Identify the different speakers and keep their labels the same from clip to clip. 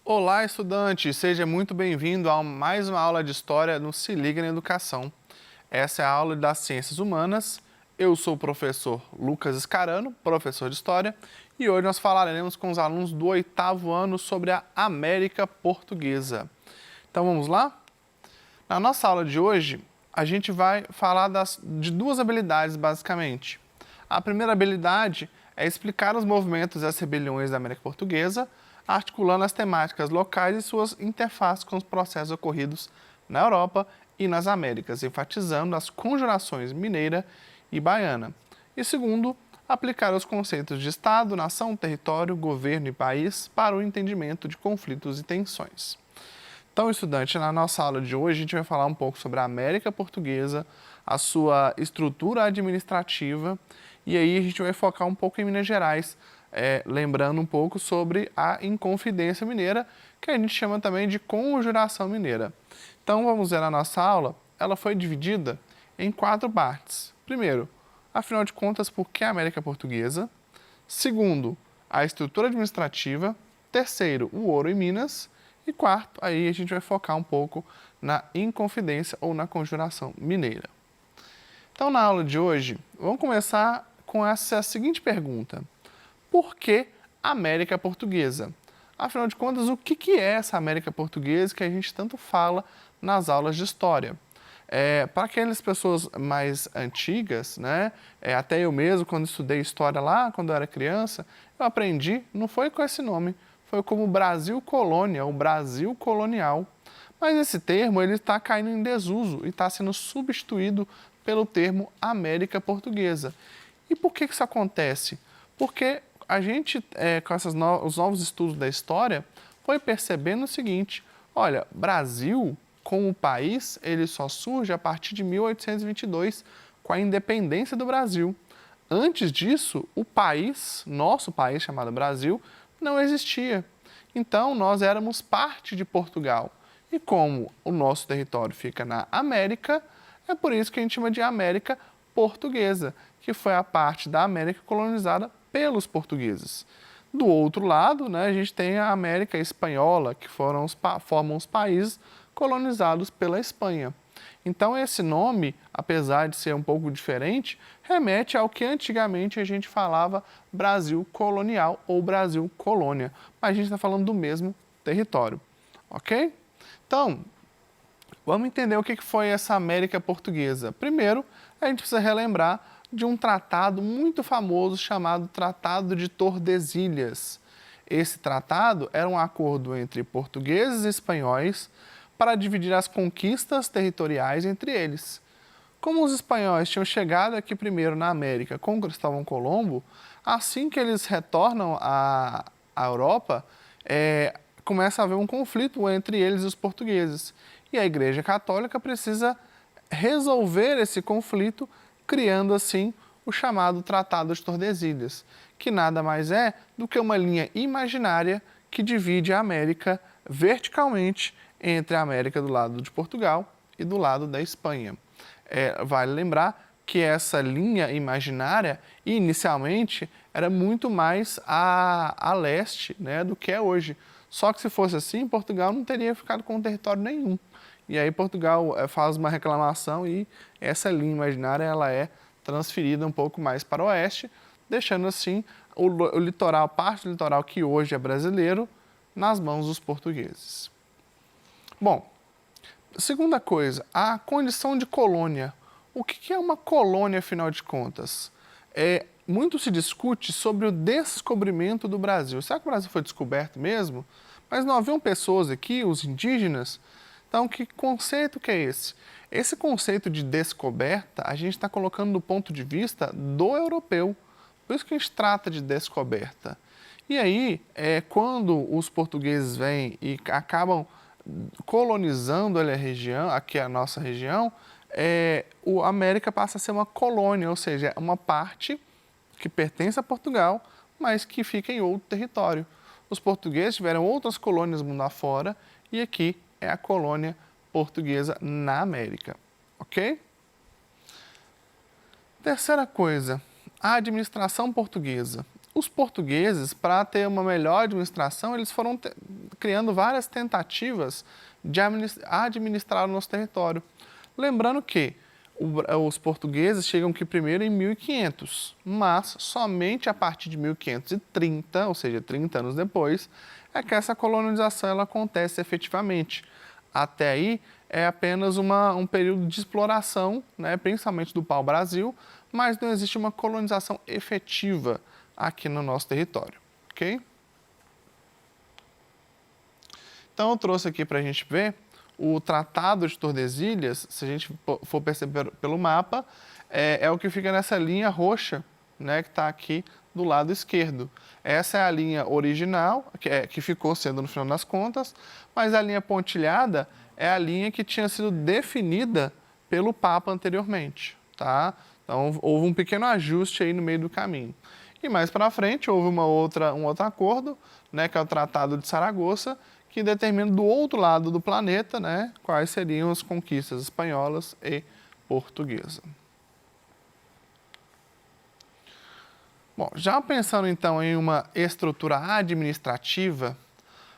Speaker 1: Olá, estudante! Seja muito bem-vindo a mais uma aula de História no Se Liga na Educação. Essa é a aula das Ciências Humanas. Eu sou o professor Lucas Scarano, professor de História, e hoje nós falaremos com os alunos do 8º ano sobre a América Portuguesa. Então vamos lá? Na nossa aula de hoje, a gente vai falar de duas habilidades, basicamente. A primeira habilidade é explicar os movimentos e as rebeliões da América Portuguesa, articulando as temáticas locais e suas interfaces com os processos ocorridos na Europa e nas Américas, enfatizando as conjurações mineira e baiana. E segundo, aplicar os conceitos de Estado, nação, território, governo e país para o entendimento de conflitos e tensões. Então, estudante, na nossa aula de hoje a gente vai falar um pouco sobre a América Portuguesa, a sua estrutura administrativa, e aí a gente vai focar um pouco em Minas Gerais, lembrando um pouco sobre a Inconfidência Mineira, que a gente chama também de Conjuração Mineira. Então, vamos ver a nossa aula. Ela foi dividida em 4 partes. Primeiro, afinal de contas, por que a América Portuguesa? Segundo, a estrutura administrativa. Terceiro, o ouro em Minas. E quarto, aí a gente vai focar um pouco na Inconfidência ou na Conjuração Mineira. Então, na aula de hoje, vamos começar com essa seguinte pergunta. Por que América Portuguesa? Afinal de contas, o que é essa América Portuguesa que a gente tanto fala nas aulas de História? Para aquelas pessoas mais antigas, né, até eu mesmo, quando estudei História lá, quando eu era criança, eu aprendi, não foi com esse nome, foi como Brasil Colônia, o Brasil Colonial. Mas esse termo está caindo em desuso e está sendo substituído pelo termo América Portuguesa. E por que isso acontece? Porque a gente, com os novos estudos da história, foi percebendo o seguinte, olha, Brasil, como país, ele só surge a partir de 1822, com a independência do Brasil. Antes disso, o país, nosso país chamado Brasil, não existia. Então, nós éramos parte de Portugal. E como o nosso território fica na América, é por isso que a gente chama de América Portuguesa, que foi a parte da América colonizada pelos portugueses. Do outro lado, né, a gente tem a América Espanhola, que formam os países colonizados pela Espanha. Então, esse nome, apesar de ser um pouco diferente, remete ao que antigamente a gente falava Brasil colonial ou Brasil colônia. Mas a gente está falando do mesmo território, ok? Então, vamos entender o que foi essa América Portuguesa. Primeiro, a gente precisa relembrar de um tratado muito famoso chamado Tratado de Tordesilhas. Esse tratado era um acordo entre portugueses e espanhóis para dividir as conquistas territoriais entre eles. Como os espanhóis tinham chegado aqui primeiro na América com Cristóvão Colombo, assim que eles retornam à Europa, começa a haver um conflito entre eles e os portugueses. E a Igreja Católica precisa resolver esse conflito, criando assim o chamado Tratado de Tordesilhas, que nada mais é do que uma linha imaginária que divide a América verticalmente entre a América do lado de Portugal e do lado da Espanha. Vale lembrar que essa linha imaginária, inicialmente, era muito mais a leste, né, do que é hoje. Só que se fosse assim, Portugal não teria ficado com território nenhum. E aí Portugal faz uma reclamação e essa linha imaginária ela é transferida um pouco mais para o oeste, deixando assim o litoral, parte do litoral que hoje é brasileiro, nas mãos dos portugueses. Bom, segunda coisa, a condição de colônia. O que é uma colônia, afinal de contas? Muito se discute sobre o descobrimento do Brasil. Será que o Brasil foi descoberto mesmo? Mas não haviam pessoas aqui, os indígenas? Então, que conceito que é esse? Esse conceito de descoberta, a gente está colocando do ponto de vista do europeu. Por isso que a gente trata de descoberta. E aí, quando os portugueses vêm e acabam colonizando a região, aqui a nossa região, a América passa a ser uma colônia, ou seja, uma parte que pertence a Portugal, mas que fica em outro território. Os portugueses tiveram outras colônias mundo afora e aqui é a colônia portuguesa na América, ok? Terceira coisa, a administração portuguesa. os portugueses, para ter uma melhor administração, eles foram criando várias tentativas de administrar o nosso território. Lembrando que os portugueses chegam aqui primeiro em 1500, mas somente a partir de 1530, ou seja, 30 anos depois, é que essa colonização ela acontece efetivamente. Até aí é apenas um período de exploração, né, principalmente do pau-brasil, mas não existe uma colonização efetiva aqui no nosso território, ok? Então eu trouxe aqui para a gente ver o Tratado de Tordesilhas, se a gente for perceber pelo mapa, é o que fica nessa linha roxa, né, que está aqui do lado esquerdo. Essa é a linha original, que ficou sendo no final das contas, mas a linha pontilhada é a linha que tinha sido definida pelo Papa anteriormente, tá? Então, houve um pequeno ajuste aí no meio do caminho. E mais para frente, houve um outro acordo, né, que é o Tratado de Saragoça, que determina do outro lado do planeta, né, quais seriam as conquistas espanholas e portuguesas. Bom, já pensando então em uma estrutura administrativa,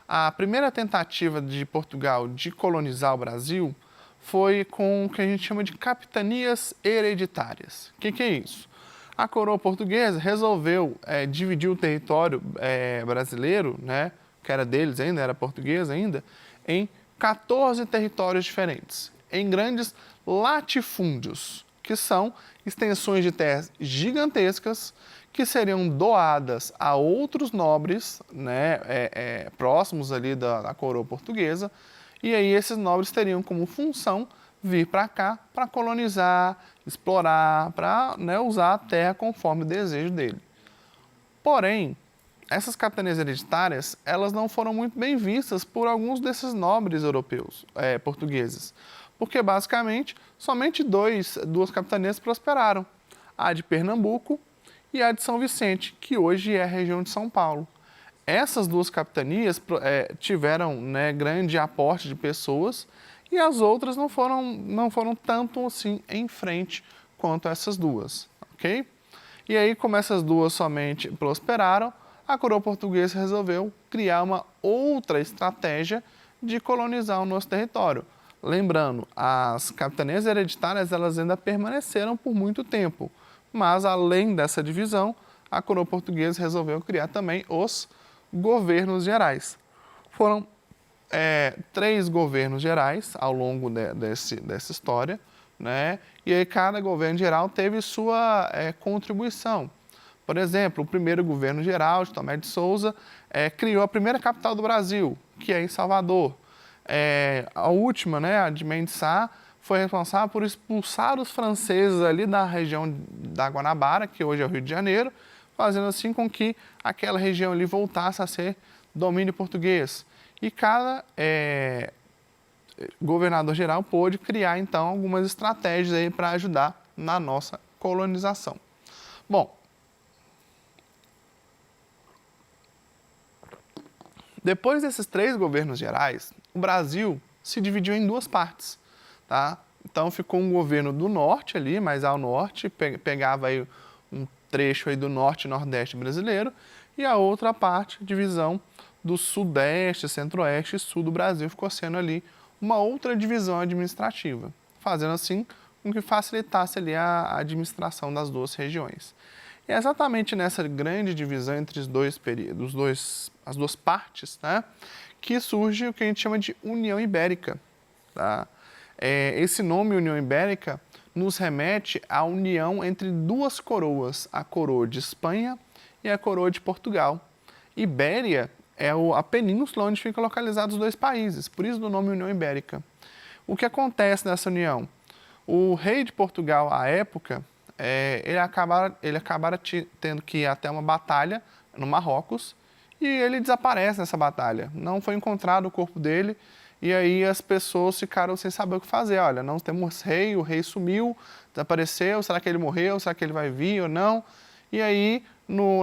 Speaker 1: a primeira tentativa de Portugal de colonizar o Brasil foi com o que a gente chama de capitanias hereditárias. O que é isso? A coroa portuguesa resolveu dividir o território brasileiro, né, que era deles ainda, era português ainda, em 14 territórios diferentes, em grandes latifúndios, que são extensões de terras gigantescas que seriam doadas a outros nobres, né, próximos ali da coroa portuguesa, e aí esses nobres teriam como função vir para cá para colonizar, explorar, para, né, usar a terra conforme o desejo dele. Porém, essas capitanias hereditárias, elas não foram muito bem vistas por alguns desses nobres europeus, portugueses, porque basicamente somente duas capitanias prosperaram, a de Pernambuco e a de São Vicente, que hoje é a região de São Paulo. Essas duas capitanias tiveram, né, grande aporte de pessoas e as outras não foram tanto assim em frente quanto essas duas, ok? E aí, como essas duas somente prosperaram, a coroa portuguesa resolveu criar uma outra estratégia de colonizar o nosso território. Lembrando, as capitanias hereditárias elas ainda permaneceram por muito tempo, mas além dessa divisão, a coroa portuguesa resolveu criar também os governos gerais. Foram 3 governos gerais ao longo dessa história, né? E aí cada governo geral teve sua contribuição. Por exemplo, o primeiro governo geral, de Tomé de Souza, criou a primeira capital do Brasil, que é em Salvador. A última, né, a de Mendes Sá, foi responsável por expulsar os franceses ali da região da Guanabara, que hoje é o Rio de Janeiro, fazendo assim com que aquela região ali voltasse a ser domínio português. E cada governador geral pôde criar, então, algumas estratégias aí para ajudar na nossa colonização. Bom, depois desses 3 governos gerais, o Brasil se dividiu em 2 partes, tá? Então ficou um governo do norte ali, mais ao norte, pegava aí um trecho aí do norte e nordeste brasileiro, e a outra parte, divisão do sudeste, centro-oeste e sul do Brasil, ficou sendo ali uma outra divisão administrativa, fazendo assim com que facilitasse ali a administração das 2 regiões. E é exatamente nessa grande divisão entre as duas partes, né, que surge o que a gente chama de União Ibérica. Tá? Esse nome União Ibérica nos remete à união entre 2 coroas, a coroa de Espanha e a coroa de Portugal. Ibéria é a península onde ficam localizados os 2 países, por isso do nome União Ibérica. O que acontece nessa união? O rei de Portugal, à época, ele acabara tendo que ir até uma batalha no Marrocos e ele desaparece nessa batalha. Não foi encontrado o corpo dele e aí as pessoas ficaram sem saber o que fazer. Olha, não temos rei, o rei sumiu, desapareceu, será que ele morreu, será que ele vai vir ou não? E aí,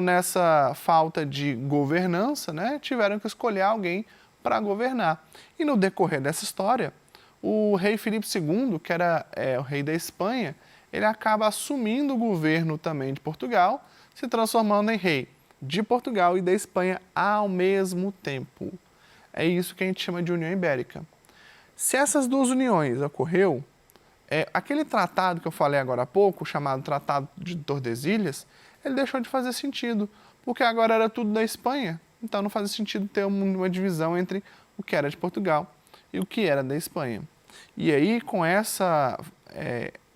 Speaker 1: nessa falta de governança, né, tiveram que escolher alguém para governar. E no decorrer dessa história, o rei Filipe II, que era o rei da Espanha, ele acaba assumindo o governo também de Portugal, se transformando em rei de Portugal e da Espanha ao mesmo tempo. É isso que a gente chama de União Ibérica. Se essas duas uniões ocorreu, aquele tratado que eu falei agora há pouco, chamado Tratado de Tordesilhas, ele deixou de fazer sentido, porque agora era tudo da Espanha, então não fazia sentido ter uma divisão entre o que era de Portugal e o que era da Espanha. E aí, com essa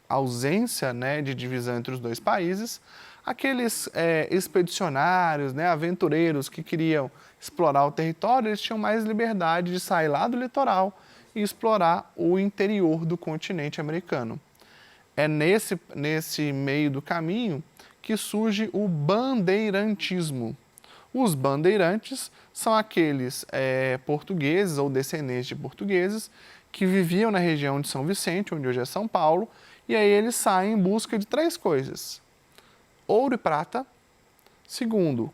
Speaker 1: ausência, né, de divisão entre os dois países, aqueles expedicionários, né, aventureiros que queriam explorar o território, eles tinham mais liberdade de sair lá do litoral e explorar o interior do continente americano. É nesse meio do caminho que surge o bandeirantismo. Os bandeirantes são aqueles portugueses ou descendentes de portugueses que viviam na região de São Vicente, onde hoje é São Paulo, e aí eles saem em busca de 3 coisas: ouro e prata. Segundo,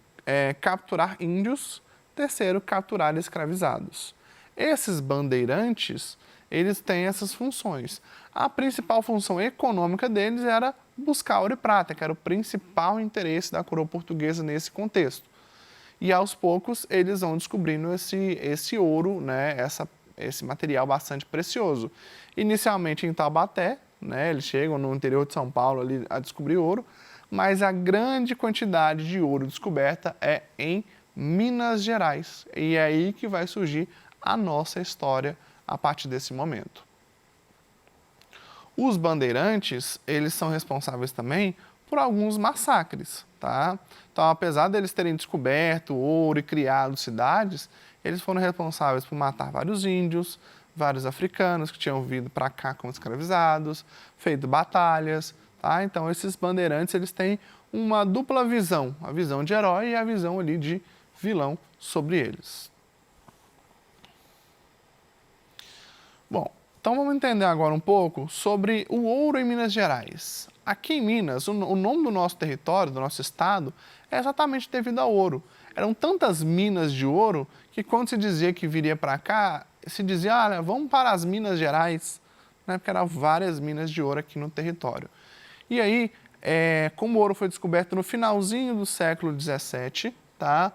Speaker 1: capturar índios. Terceiro, capturar escravizados. Esses bandeirantes, eles têm essas funções. A principal função econômica deles era buscar ouro e prata, que era o principal interesse da coroa portuguesa nesse contexto. E aos poucos eles vão descobrindo esse ouro, né, esse material bastante precioso. Inicialmente em Taubaté, né, eles chegam no interior de São Paulo ali a descobrir ouro, mas a grande quantidade de ouro descoberta é em Minas Gerais. E é aí que vai surgir a nossa história a partir desse momento. Os bandeirantes, eles são responsáveis também por alguns massacres, tá? Então, apesar deles terem descoberto ouro e criado cidades, eles foram responsáveis por matar vários índios, vários africanos que tinham vindo para cá como escravizados, feito batalhas, tá? Então, esses bandeirantes, eles têm uma dupla visão, a visão de herói e a visão ali de vilão sobre eles. Bom, então vamos entender agora um pouco sobre o ouro em Minas Gerais. Aqui em Minas, o nome do nosso território, do nosso estado, é exatamente devido ao ouro. Eram tantas minas de ouro que quando se dizia que viria para cá, se dizia, olha, vamos para as Minas Gerais, né? Porque eram várias minas de ouro aqui no território. E aí, como o ouro foi descoberto no finalzinho do século XVII, tá?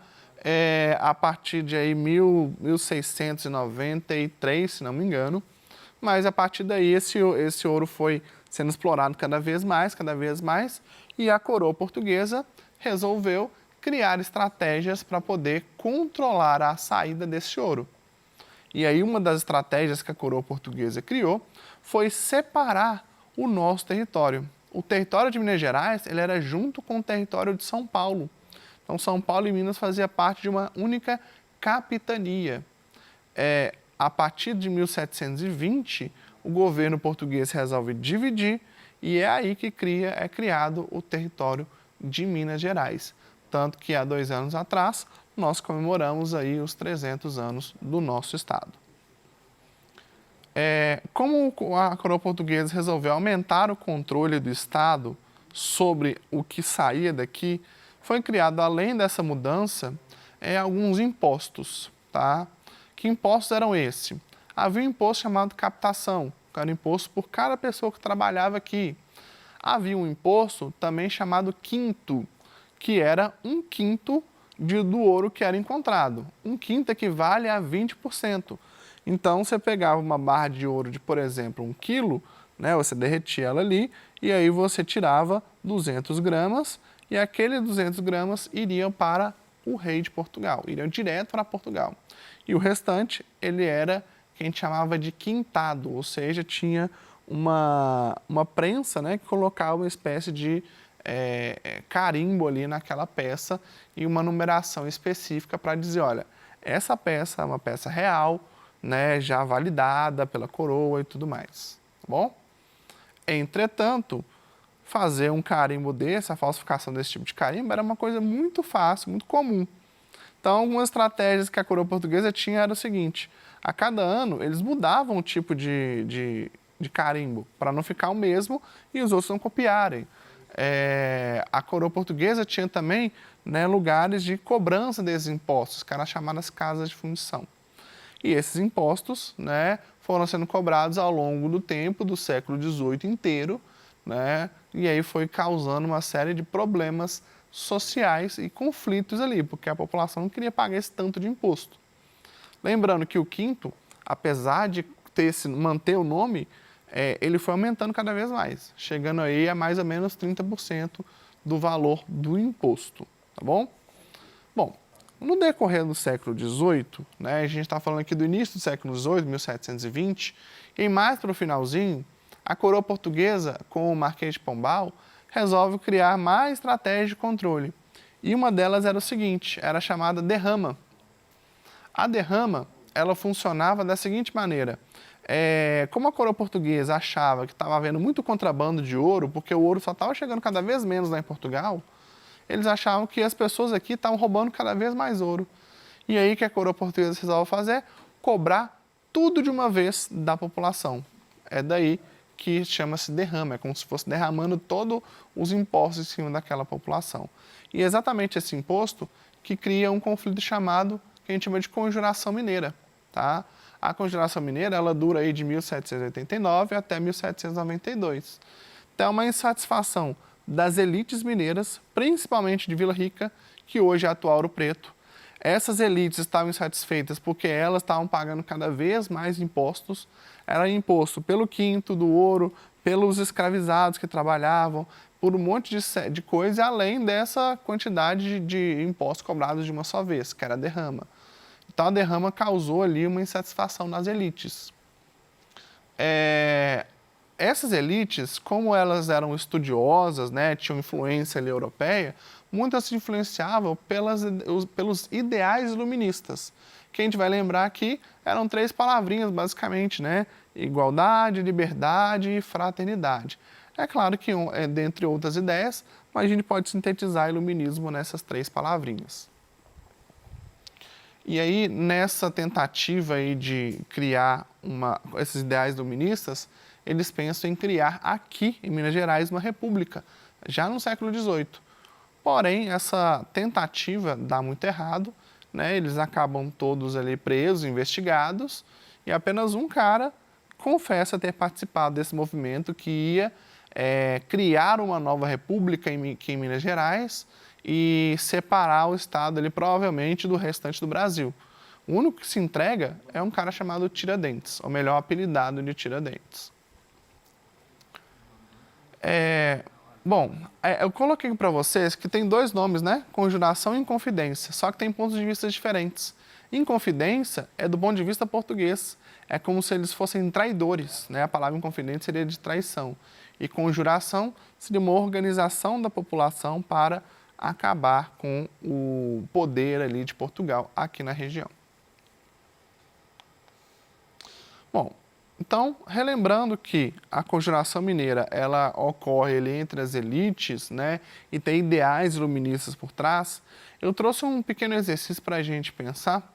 Speaker 1: A partir de aí 1693, se não me engano, mas a partir daí esse ouro foi sendo explorado cada vez mais, e a coroa portuguesa resolveu criar estratégias para poder controlar a saída desse ouro. E aí uma das estratégias que a coroa portuguesa criou foi separar o nosso território. O território de Minas Gerais, ele era junto com o território de São Paulo. Então, São Paulo e Minas fazia parte de uma única capitania. A partir de 1720, o governo português resolve dividir e é aí que é criado o território de Minas Gerais. Tanto que há 2 anos atrás, nós comemoramos aí os 300 anos do nosso estado. Como a coroa portuguesa resolveu aumentar o controle do estado sobre o que saía daqui, foi criado, além dessa mudança, alguns impostos, tá? Que impostos eram esses? Havia um imposto chamado captação, que era um imposto por cada pessoa que trabalhava aqui. Havia um imposto também chamado quinto, que era 1/5 do ouro que era encontrado. 1/5 equivale a 20%. Então, você pegava uma barra de ouro de, por exemplo, 1 quilo, né, você derretia ela ali, e aí você tirava 200 gramas, e aqueles 200 gramas iriam para o rei de Portugal, iriam direto para Portugal. E o restante, ele era que a gente chamava de quintado, ou seja, tinha uma prensa, né, que colocava uma espécie de carimbo ali naquela peça e uma numeração específica para dizer, olha, essa peça é uma peça real, né, já validada pela coroa e tudo mais, tá bom? Entretanto, fazer um carimbo desse, a falsificação desse tipo de carimbo, era uma coisa muito fácil, muito comum. Então, algumas estratégias que a coroa portuguesa tinha era o seguinte, a cada ano eles mudavam o tipo de carimbo, para não ficar o mesmo e os outros não copiarem. A coroa portuguesa tinha também, né, lugares de cobrança desses impostos, que eram as chamadas casas de fundição. E esses impostos, né, foram sendo cobrados ao longo do tempo, do século XVIII inteiro, né, e aí foi causando uma série de problemas sociais e conflitos ali, porque a população não queria pagar esse tanto de imposto. Lembrando que o quinto, apesar de manter o nome, ele foi aumentando cada vez mais, chegando aí a mais ou menos 30% do valor do imposto, tá bom? Bom, no decorrer do século XVIII, né, a gente está falando aqui do início do século XVIII, 1720, e mais para o finalzinho, a coroa portuguesa, com o Marquês de Pombal, resolve criar mais estratégias de controle. E uma delas era o seguinte, era chamada derrama. A derrama, ela funcionava da seguinte maneira, como a coroa portuguesa achava que estava havendo muito contrabando de ouro, porque o ouro só estava chegando cada vez menos lá em Portugal, eles achavam que as pessoas aqui estavam roubando cada vez mais ouro. E aí o que a coroa portuguesa resolve fazer? Cobrar tudo de uma vez da população. É daí que chama-se derrama, é como se fosse derramando todos os impostos em cima daquela população. E é exatamente esse imposto que cria um conflito chamado, que a gente chama de conjuração mineira, tá? A conjuração mineira, ela dura aí de 1789 até 1792. Então, é uma insatisfação das elites mineiras, principalmente de Vila Rica, que hoje é a atual Ouro Preto. Essas elites estavam insatisfeitas porque elas estavam pagando cada vez mais impostos. Era imposto pelo quinto do ouro, pelos escravizados que trabalhavam, por um monte de coisa, além dessa quantidade de impostos cobrados de uma só vez, que era a derrama. Então, a derrama causou ali uma insatisfação nas elites. Essas elites, como elas eram estudiosas, né, tinham influência ali europeia, muitas se influenciavam pelos ideais iluministas, que a gente vai lembrar aqui eram 3 palavrinhas, basicamente, né? Igualdade, liberdade e fraternidade. É claro que, dentre outras ideias, mas a gente pode sintetizar o iluminismo nessas 3 palavrinhas. E aí, nessa tentativa aí de criar esses ideais iluministas, eles pensam em criar aqui, em Minas Gerais, uma república, já no século XVIII. Porém, essa tentativa dá muito errado, né? Eles acabam todos ali presos, investigados, e apenas um cara confessa ter participado desse movimento que ia criar uma nova república aqui em Minas Gerais e separar o Estado ali, provavelmente, do restante do Brasil. O único que se entrega é um cara chamado Tiradentes, ou melhor, apelidado de Tiradentes. Eu coloquei para vocês que tem 2 nomes, né? Conjuração e Inconfidência, só que tem pontos de vista diferentes. Inconfidência é do ponto de vista português, é como se eles fossem traidores, né? A palavra inconfidente seria de traição. E conjuração seria uma organização da população para acabar com o poder ali de Portugal aqui na região. Bom, então, relembrando que a conjuração mineira, ela ocorre ali entre as elites, né, e tem ideais iluministas por trás, eu trouxe um pequeno exercício para a gente pensar.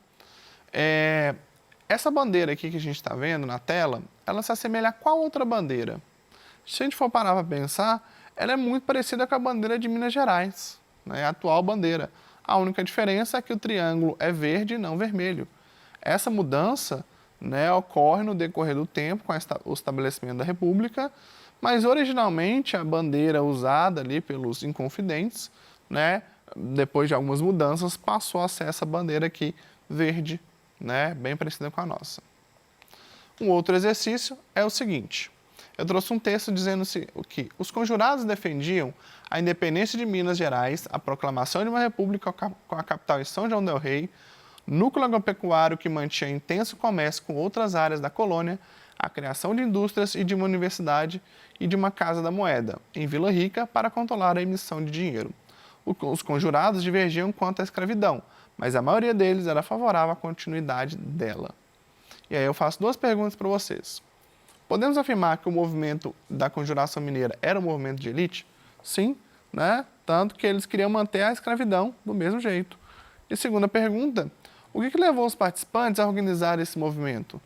Speaker 1: Essa bandeira aqui que a gente está vendo na tela, ela se assemelha a qual outra bandeira? Se a gente for parar para pensar, ela é muito parecida com a bandeira de Minas Gerais, né, a atual bandeira. A única diferença é que o triângulo é verde e não vermelho. Essa mudança, né, ocorre no decorrer do tempo com o estabelecimento da República, mas originalmente a bandeira usada ali pelos inconfidentes, né, depois de algumas mudanças, passou a ser essa bandeira aqui verde, né, bem parecida com a nossa. Um outro exercício é o seguinte: eu trouxe um texto dizendo que os conjurados defendiam a independência de Minas Gerais, a proclamação de uma república com a capital em São João del Rei, núcleo agropecuário que mantinha intenso comércio com outras áreas da colônia, a criação de indústrias e de uma universidade e de uma casa da moeda, em Vila Rica, para controlar a emissão de dinheiro. Os conjurados divergiam quanto à escravidão, mas a maioria deles era favorável à continuidade dela. E aí eu faço 2 perguntas para vocês. Podemos afirmar que o movimento da conjuração mineira era um movimento de elite? Sim, né? Tanto que eles queriam manter a escravidão do mesmo jeito. E segunda pergunta: o que levou os participantes a organizar esse movimento?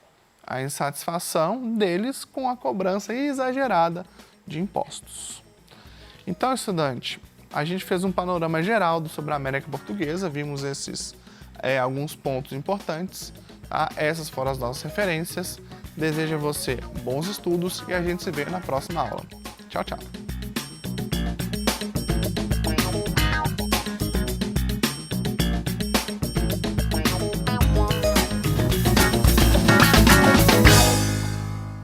Speaker 1: A insatisfação deles com a cobrança exagerada de impostos. Então, estudante, a gente fez um panorama geral sobre a América Portuguesa, vimos alguns pontos importantes, tá? Essas foram as nossas referências. Desejo a você bons estudos e a gente se vê na próxima aula. Tchau, tchau!